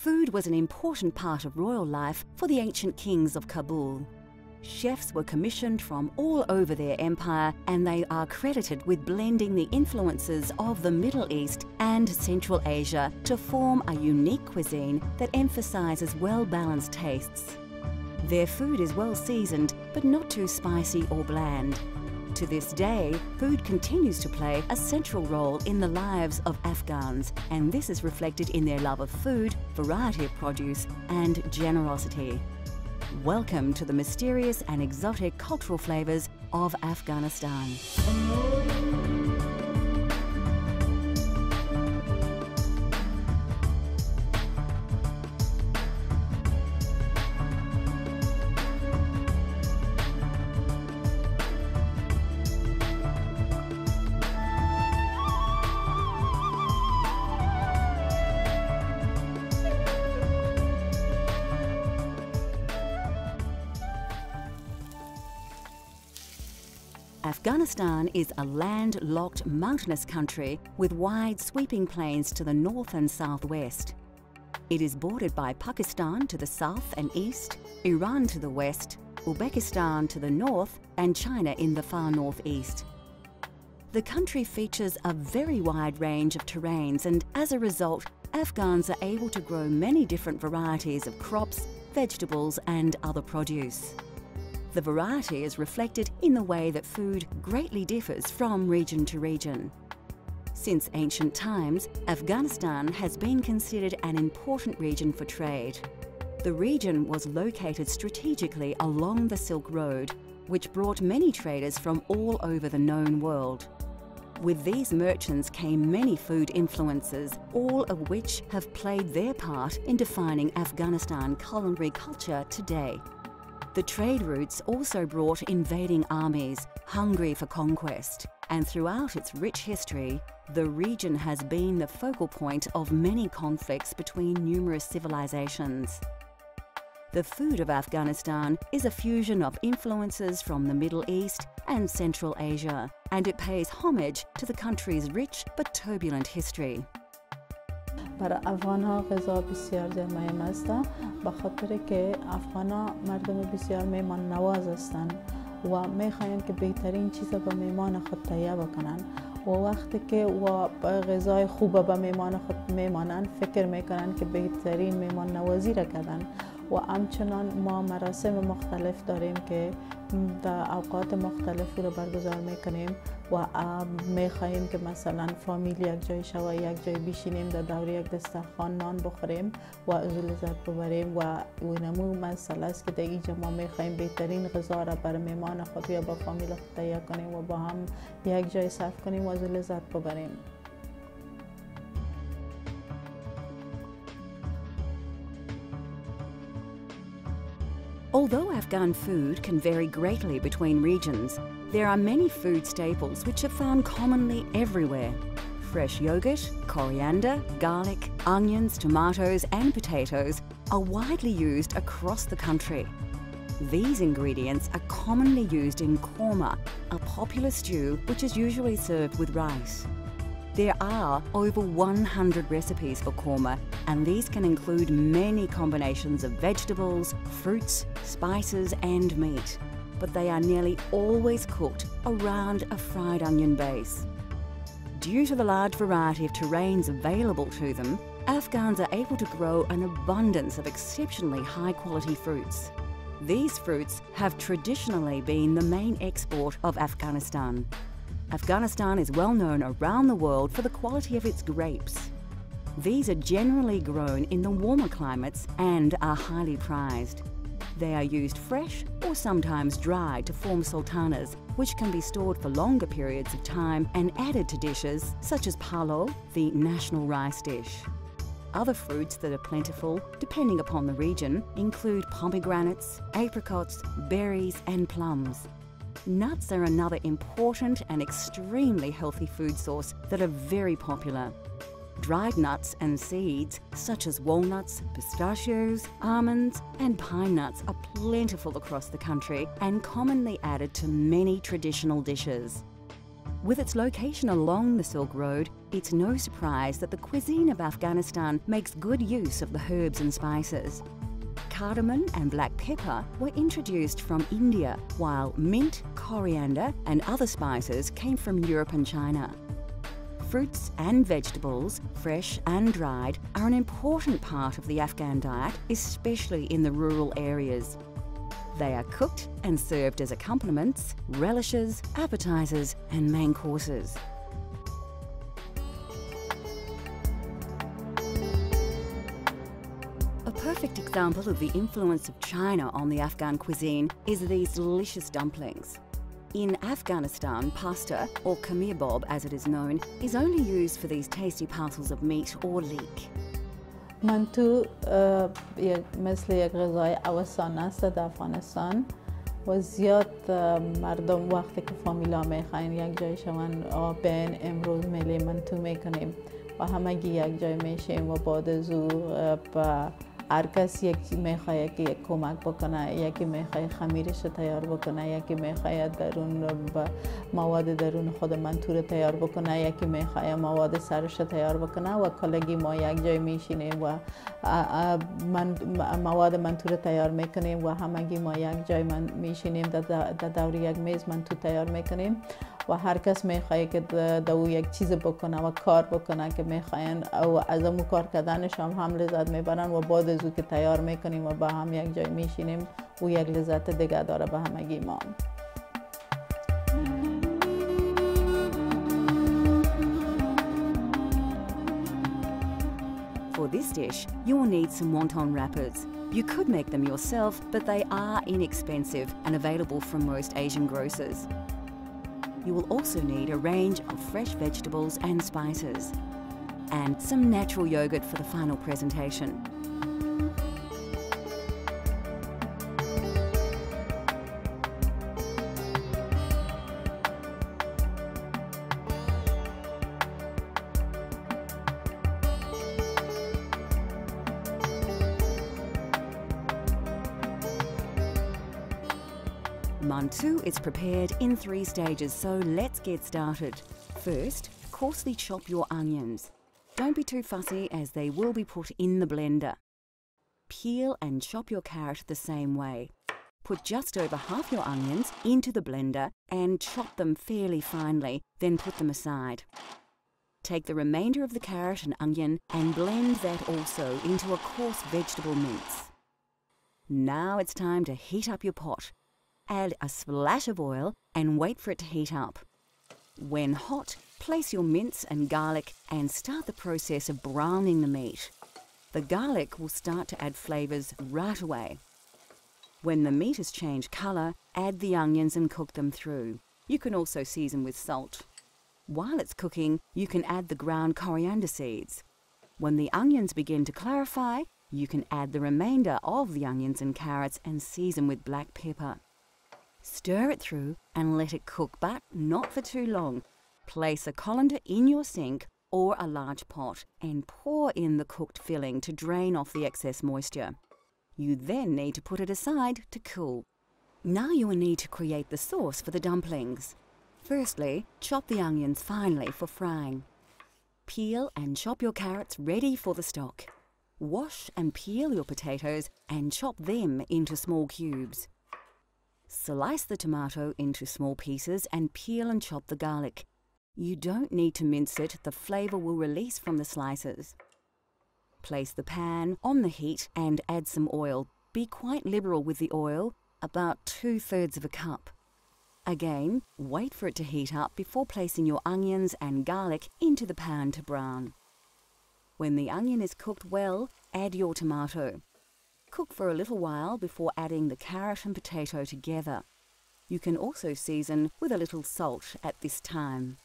Food was an important part of royal life for the ancient kings of Kabul. Chefs were commissioned from all over their empire, and they are credited with blending the influences of the Middle East and Central Asia to form a unique cuisine that emphasizes well-balanced tastes. Their food is well seasoned, but not too spicy or bland. To this day, food continues to play a central role in the lives of Afghans, and this is reflected in their love of food, variety of produce, and generosity. Welcome to the mysterious and exotic cultural flavours of Afghanistan. Afghanistan is a landlocked mountainous country with wide sweeping plains to the north and southwest. It is bordered by Pakistan to the south and east, Iran to the west, Uzbekistan to the north, and China in the far northeast. The country features a very wide range of terrains, and as a result, Afghans are able to grow many different varieties of crops, vegetables, and other produce. The variety is reflected in the way that food greatly differs from region to region. Since ancient times, Afghanistan has been considered an important region for trade. The region was located strategically along the Silk Road, which brought many traders from all over the known world. With these merchants came many food influences, all of which have played their part in defining Afghanistan culinary culture today. The trade routes also brought invading armies, hungry for conquest, and throughout its rich history, the region has been the focal point of many conflicts between numerous civilizations. The food of Afghanistan is a fusion of influences from the Middle East and Central Asia, and it pays homage to the country's rich but turbulent history. برای افغان‌ها غذا بسیار مهم است به خاطر که افغان‌ها مردم بسیار مهمان نواز هستند و می‌خواهند که بهترین چیز به مهمان خود تهیه بکنند و وقتی که غذای خوب به مهمان خود میمانند فکر میکنند که بهترین مهمان نوازی را کردند و همچنان ما مراسم مختلف داریم که در اوقات مختلفی رو برگزار میکنیم و میخواهیم که مثلا فامیل یک جای شوه یک جای بشینیم در دور یک دسترخوان نان بخوریم و از لذت ببریم و اینمو مسئله است که در اینجا ما میخواهیم بهترین غذا را برای مهمان خود یا با فامیل خود تهیه کنیم و با هم یک جای صرف کنیم و از لذت ببریم. Although Afghan food can vary greatly between regions, there are many food staples which are found commonly everywhere. Fresh yogurt, coriander, garlic, onions, tomatoes and potatoes are widely used across the country. These ingredients are commonly used in korma, a popular stew which is usually served with rice. There are over 100 recipes for korma, and these can include many combinations of vegetables, fruits, spices and meat, but they are nearly always cooked around a fried onion base. Due to the large variety of terrains available to them, Afghans are able to grow an abundance of exceptionally high-quality fruits. These fruits have traditionally been the main export of Afghanistan. Afghanistan is well known around the world for the quality of its grapes. These are generally grown in the warmer climates and are highly prized. They are used fresh or sometimes dried to form sultanas, which can be stored for longer periods of time and added to dishes such as palaw, the national rice dish. Other fruits that are plentiful, depending upon the region, include pomegranates, apricots, berries and plums. Nuts are another important and extremely healthy food source that are very popular. Dried nuts and seeds, such as walnuts, pistachios, almonds and pine nuts are plentiful across the country and commonly added to many traditional dishes. With its location along the Silk Road, it's no surprise that the cuisine of Afghanistan makes good use of the herbs and spices. Cardamom and black pepper were introduced from India, while mint, coriander and other spices came from Europe and China. Fruits and vegetables, fresh and dried, are an important part of the Afghan diet, especially in the rural areas. They are cooked and served as accompaniments, relishes, appetizers and main courses. A perfect example of the influence of China on the Afghan cuisine is these delicious dumplings. In Afghanistan, pasta, or kamibob as it is known, is only used for these tasty parcels of meat or leek. من تو مثل یک غذای اوسانه است در افغانستان و زیاد مردم وقتی که فامیلا میخواین یک جای شون بین امروز ملی من تو میکنیم و همگی یک جای میشیم و بعد زور هر کس یکی میخواد که یک کمک بکنه، یکی میخواد خمیرش تیار بکنه، یکی میخواد درون مواد درون خود منتور تیار بکنه، یکی میخواد مواد سرش تیار بکنه و کلگی ما یک جای میشینیم و مواد منتور تیار میکنیم و همگی ما یک جای میشینیم در دور یک میز منتور تیار میکنیم و هر کس میخواد که دو یک چیز بکنه و کار بکنه که میخواین و از اون کار کردنش هم لذت میبرن و بعد از اون که تیار میکنیم و با هم یک جای میشینیم و یک لذت دیگه داره به همگی ما. For this dish, you will need some wonton wrappers. You could make them yourself, but they are inexpensive and available from most Asian grocers. You will also need a range of fresh vegetables and spices, and some natural yogurt for the final presentation. Mantu is prepared in 3 stages, so let's get started. First, coarsely chop your onions. Don't be too fussy as they will be put in the blender. Peel and chop your carrot the same way. Put just over half your onions into the blender and chop them fairly finely, then put them aside. Take the remainder of the carrot and onion and blend that also into a coarse vegetable mince. Now it's time to heat up your pot. Add a splash of oil and wait for it to heat up. When hot, place your mince and garlic and start the process of browning the meat. The garlic will start to add flavours right away. When the meat has changed colour, add the onions and cook them through. You can also season with salt. While it's cooking, you can add the ground coriander seeds. When the onions begin to clarify, you can add the remainder of the onions and carrots and season with black pepper. Stir it through and let it cook, but not for too long. Place a colander in your sink or a large pot and pour in the cooked filling to drain off the excess moisture. You then need to put it aside to cool. Now you will need to create the sauce for the dumplings. Firstly, chop the onions finely for frying. Peel and chop your carrots ready for the stock. Wash and peel your potatoes and chop them into small cubes. Slice the tomato into small pieces and peel and chop the garlic. You don't need to mince it, the flavour will release from the slices. Place the pan on the heat and add some oil. Be quite liberal with the oil, about 2/3 of a cup. Again, wait for it to heat up before placing your onions and garlic into the pan to brown. When the onion is cooked well, add your tomato. Cook for a little while before adding the carrot and potato together. You can also season with a little salt at this time.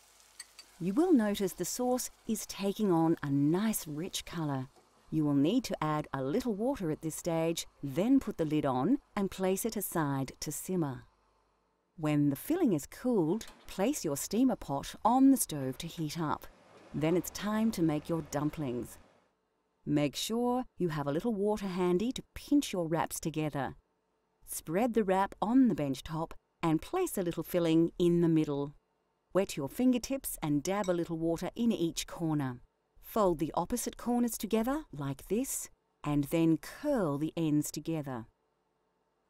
You will notice the sauce is taking on a nice rich colour. You will need to add a little water at this stage, then put the lid on and place it aside to simmer. When the filling is cooled, place your steamer pot on the stove to heat up. Then it's time to make your dumplings. Make sure you have a little water handy to pinch your wraps together. Spread the wrap on the bench top and place a little filling in the middle. Wet your fingertips and dab a little water in each corner. Fold the opposite corners together like this and then curl the ends together.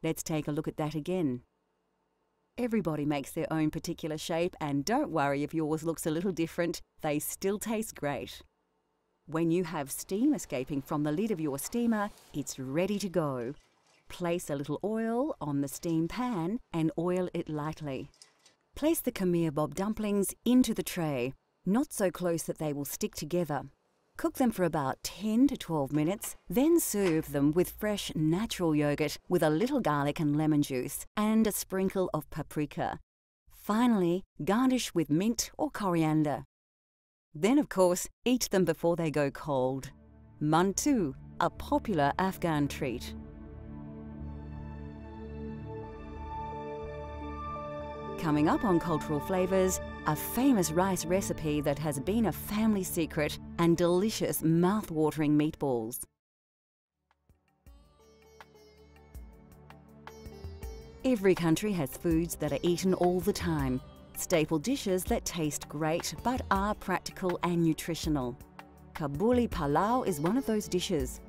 Let's take a look at that again. Everybody makes their own particular shape, and don't worry if yours looks a little different, they still taste great. When you have steam escaping from the lid of your steamer, it's ready to go. Place a little oil on the steam pan and oil it lightly. Place the khmer bob dumplings into the tray, not so close that they will stick together. Cook them for about 10 to 12 minutes, then serve them with fresh natural yogurt with a little garlic and lemon juice and a sprinkle of paprika. Finally, garnish with mint or coriander. Then, of course, eat them before they go cold. Mantu, a popular Afghan treat. Coming up on Cultural Flavours, a famous rice recipe that has been a family secret and delicious mouth-watering meatballs. Every country has foods that are eaten all the time, staple dishes that taste great but are practical and nutritional. Kabuli Palaw is one of those dishes.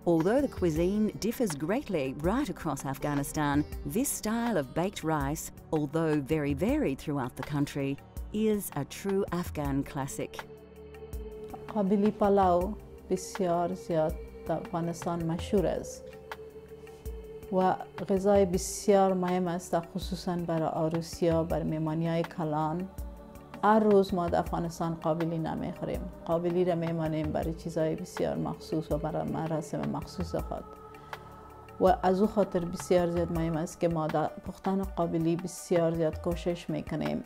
Although the cuisine differs greatly right across Afghanistan, this style of baked rice, although very varied throughout the country, is a true Afghan classic. قابلی پلاو بسیار زیاد در افغانستان مشهور است و غذای بسیار مهم است، خصوصا برای عروسی‌ها، برای مهمانی‌های کلان. هر روز ما در افغانستان قابلی نمیخوریم. قابلی را میمانیم برای چیزهای بسیار مخصوص و برای مراسم مخصوص خود. و از او خاطر بسیار زیاد مهم است که ما در پختن قابلی بسیار زیاد کوشش میکنیم.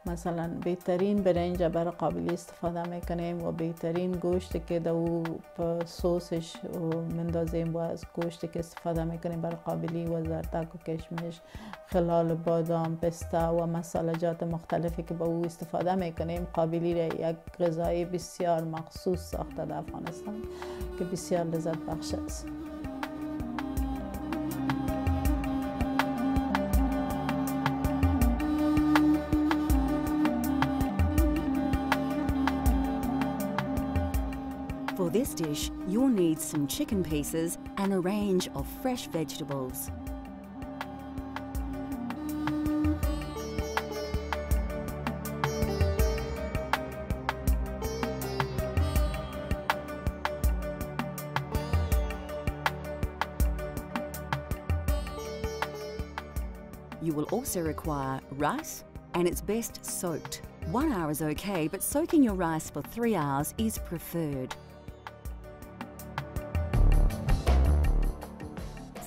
مثلا بهترین برنج برای قابلی استفاده میکنیم و بهترین گوشت که در سسش مندازیم و از گوشت که استفاده میکنیم برای قابلی و زردک و کشمش، خلال، بادام، پسته و مسالجات مختلفی که با او استفاده میکنیم. قابلی را یک غذای بسیار مخصوص ساخته در افغانستان که بسیار لذت بخش است. For this dish, you'll need some chicken pieces and a range of fresh vegetables. You will also require rice, and it's best soaked. 1 hour is okay, but soaking your rice for 3 hours is preferred.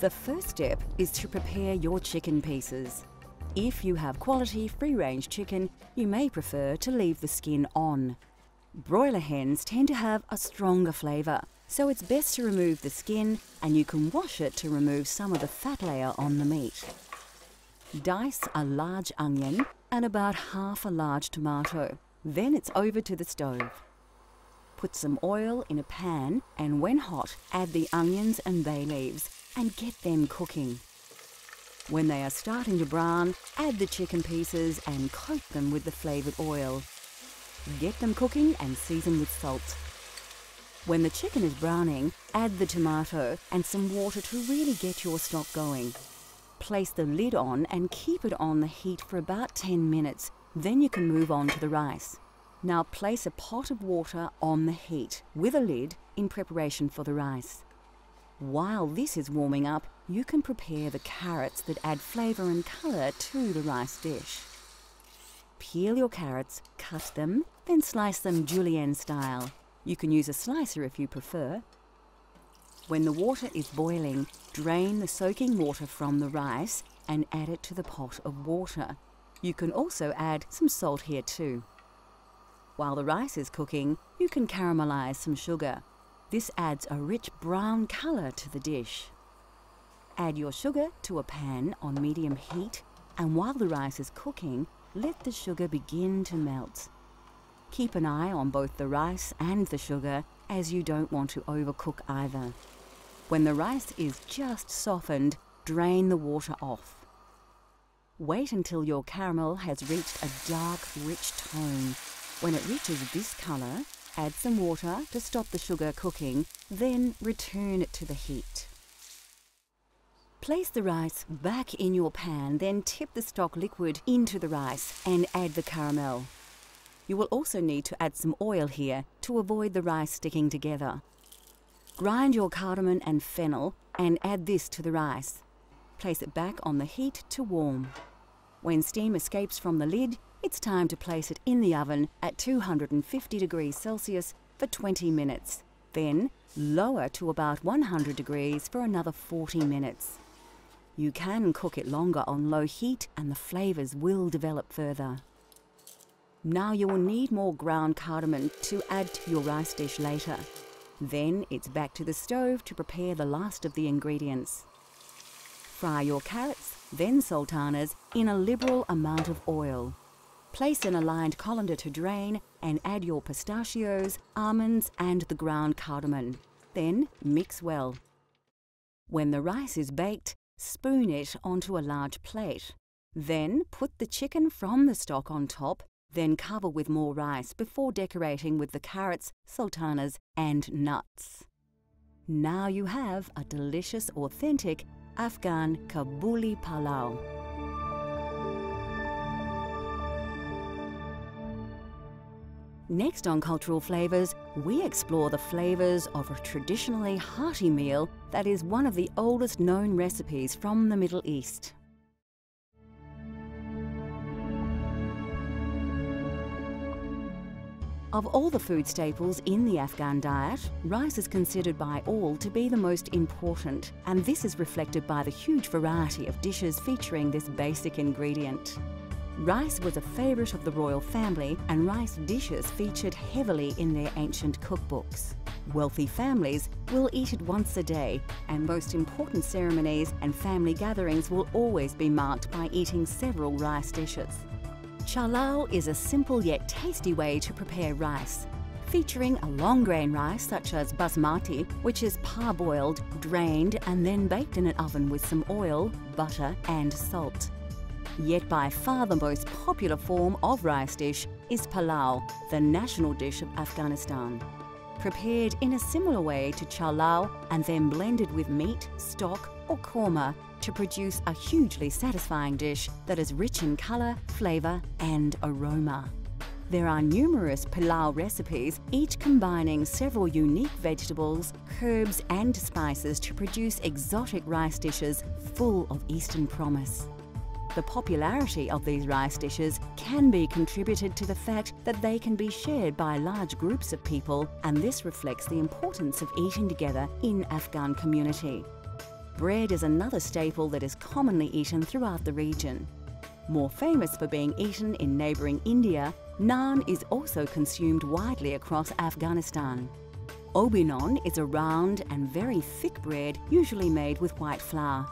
The first step is to prepare your chicken pieces. If you have quality free-range chicken, you may prefer to leave the skin on. Broiler hens tend to have a stronger flavour, so it's best to remove the skin, and you can wash it to remove some of the fat layer on the meat. Dice a large onion and about half a large tomato. Then it's over to the stove. Put some oil in a pan, and when hot, add the onions and bay leaves and get them cooking. When they are starting to brown, add the chicken pieces and coat them with the flavoured oil. Get them cooking and season with salt. When the chicken is browning, add the tomato and some water to really get your stock going. Place the lid on and keep it on the heat for about 10 minutes. Then you can move on to the rice. Now place a pot of water on the heat with a lid in preparation for the rice. While this is warming up, you can prepare the carrots that add flavour and colour to the rice dish. Peel your carrots, cut them, then slice them julienne style. You can use a slicer if you prefer. When the water is boiling, drain the soaking water from the rice and add it to the pot of water. You can also add some salt here too. While the rice is cooking, you can caramelise some sugar. This adds a rich brown colour to the dish. Add your sugar to a pan on medium heat, and while the rice is cooking, let the sugar begin to melt. Keep an eye on both the rice and the sugar, as you don't want to overcook either. When the rice is just softened, drain the water off. Wait until your caramel has reached a dark, rich tone. When it reaches this colour, add some water to stop the sugar cooking, then return it to the heat. Place the rice back in your pan, then tip the stock liquid into the rice and add the caramel. You will also need to add some oil here to avoid the rice sticking together. Grind your cardamom and fennel and add this to the rice. Place it back on the heat to warm. When steam escapes from the lid, it's time to place it in the oven at 250 degrees Celsius for 20 minutes. Then lower to about 100 degrees for another 40 minutes. You can cook it longer on low heat and the flavours will develop further. Now you will need more ground cardamom to add to your rice dish later. Then it's back to the stove to prepare the last of the ingredients. Fry your carrots, then sultanas, in a liberal amount of oil. Place an aligned colander to drain and add your pistachios, almonds and the ground cardamom. Then mix well. When the rice is baked, spoon it onto a large plate. Then put the chicken from the stock on top, then cover with more rice before decorating with the carrots, sultanas and nuts. Now you have a delicious, authentic Afghan Kabuli Palaw. Next on Cultural Flavours, we explore the flavours of a traditionally hearty meal that is one of the oldest known recipes from the Middle East. Of all the food staples in the Afghan diet, rice is considered by all to be the most important, and this is reflected by the huge variety of dishes featuring this basic ingredient. Rice was a favourite of the royal family, and rice dishes featured heavily in their ancient cookbooks. Wealthy families will eat it once a day, and most important ceremonies and family gatherings will always be marked by eating several rice dishes. Chalao is a simple yet tasty way to prepare rice, featuring a long grain rice such as basmati, which is parboiled, drained and then baked in an oven with some oil, butter and salt. Yet by far the most popular form of rice dish is palau, the national dish of Afghanistan. Prepared in a similar way to chalao and then blended with meat, stock or korma to produce a hugely satisfying dish that is rich in colour, flavour and aroma. There are numerous pilau recipes, each combining several unique vegetables, herbs and spices to produce exotic rice dishes full of Eastern promise. The popularity of these rice dishes can be contributed to the fact that they can be shared by large groups of people, and this reflects the importance of eating together in Afghan community. Bread is another staple that is commonly eaten throughout the region. More famous for being eaten in neighbouring India, naan is also consumed widely across Afghanistan. Obinon is a round and very thick bread usually made with white flour.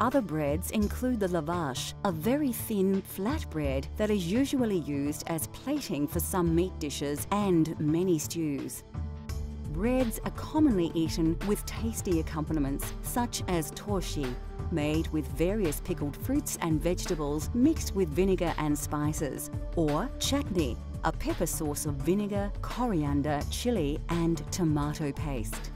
Other breads include the lavash, a very thin, flat bread that is usually used as plating for some meat dishes and many stews. Breads are commonly eaten with tasty accompaniments such as torshi, made with various pickled fruits and vegetables mixed with vinegar and spices, or chutney, a pepper sauce of vinegar, coriander, chili and tomato paste.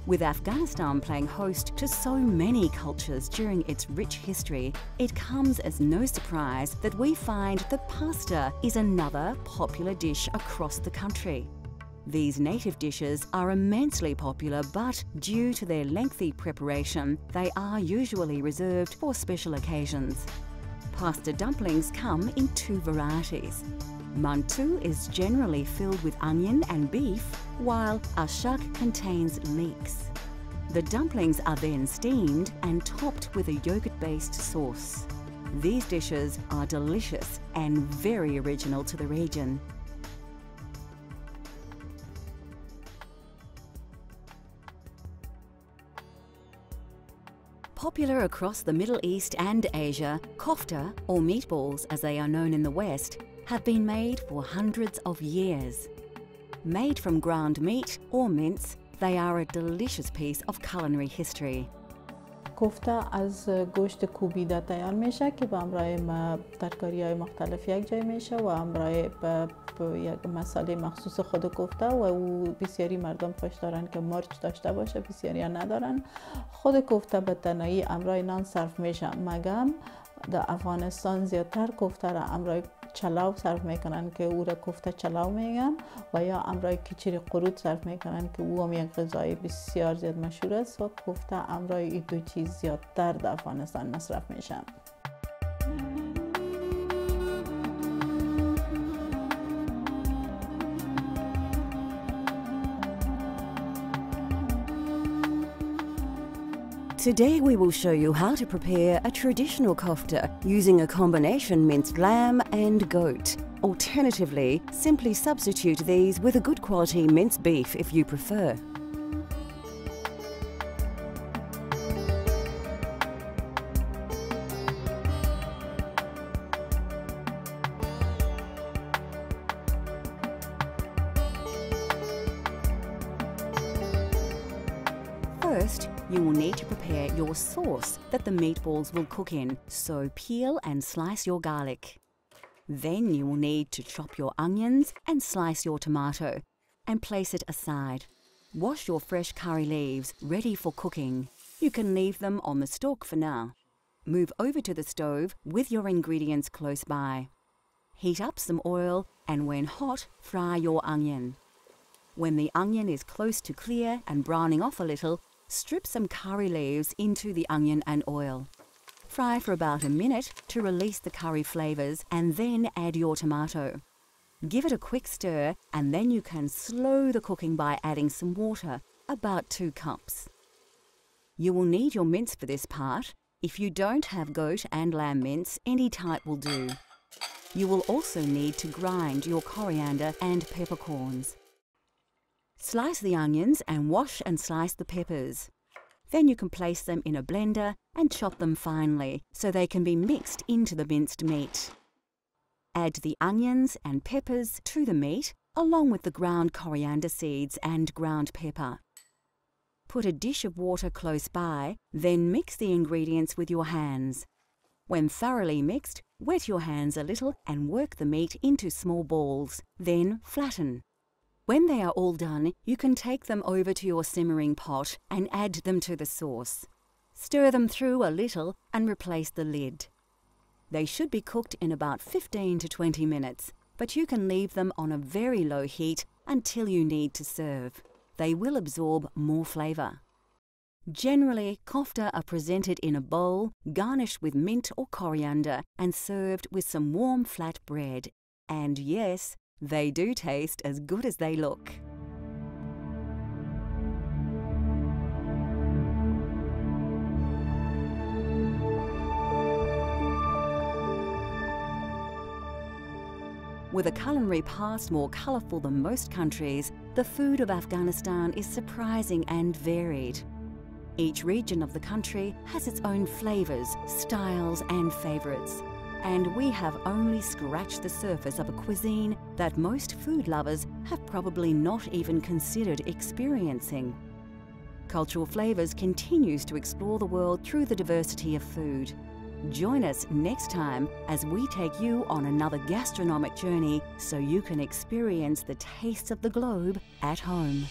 With Afghanistan playing host to so many cultures during its rich history, it comes as no surprise that we find that pasta is another popular dish across the country. These native dishes are immensely popular, but due to their lengthy preparation, they are usually reserved for special occasions. Pasta dumplings come in two varieties. Mantu is generally filled with onion and beef, while ashak contains leeks. The dumplings are then steamed and topped with a yogurt-based sauce. These dishes are delicious and very original to the region. Popular across the Middle East and Asia, kofta, or meatballs as they are known in the West, have been made for hundreds of years. Made from ground meat or mince, they are a delicious piece of culinary history. کوفته از گوشت کوبیده تیار میشه که به همراه ترکاری‌های مختلف یک جای میشه و همراه یک مساله مخصوص خود کوفته و او بسیاری مردم خوش دارن که مرچ داشته باشه، بسیاری ندارن. خود کوفته به تنهایی همراه نان صرف میشه، مگم در افغانستان زیادتر کوفته را همراه چلاو صرف میکنن که او را کوفته چلاو میگن و یا همراه کچری قروت صرف میکنن که او هم یک غذای بسیار زیاد مشهور است و کوفته همراه این دو چیز زیادتر در افغانستان مصرف میشه. Today we will show you how to prepare a traditional kofta using a combination minced lamb and goat. Alternatively, simply substitute these with a good quality minced beef if you prefer. First, you will need to prepare your sauce that the meatballs will cook in, so peel and slice your garlic. Then you will need to chop your onions and slice your tomato and place it aside. Wash your fresh curry leaves ready for cooking. You can leave them on the stalk for now. Move over to the stove with your ingredients close by. Heat up some oil and when hot, fry your onion. When the onion is close to clear and browning off a little, strip some curry leaves into the onion and oil. Fry for about a minute to release the curry flavours and then add your tomato. Give it a quick stir and then you can slow the cooking by adding some water, about 2 cups. You will need your mince for this part. If you don't have goat and lamb mince, any type will do. You will also need to grind your coriander and peppercorns. Slice the onions and wash and slice the peppers. Then you can place them in a blender and chop them finely so they can be mixed into the minced meat. Add the onions and peppers to the meat along with the ground coriander seeds and ground pepper. Put a dish of water close by, then mix the ingredients with your hands. When thoroughly mixed, wet your hands a little and work the meat into small balls, then flatten. When they are all done, you can take them over to your simmering pot and add them to the sauce. Stir them through a little and replace the lid. They should be cooked in about 15 to 20 minutes, but you can leave them on a very low heat until you need to serve. They will absorb more flavour. Generally, kofta are presented in a bowl, garnished with mint or coriander and served with some warm flat bread. And yes, they do taste as good as they look. With a culinary past more colourful than most countries, the food of Afghanistan is surprising and varied. Each region of the country has its own flavours, styles and favourites. And we have only scratched the surface of a cuisine that most food lovers have probably not even considered experiencing. Cultural Flavours continues to explore the world through the diversity of food. Join us next time as we take you on another gastronomic journey so you can experience the tastes of the globe at home.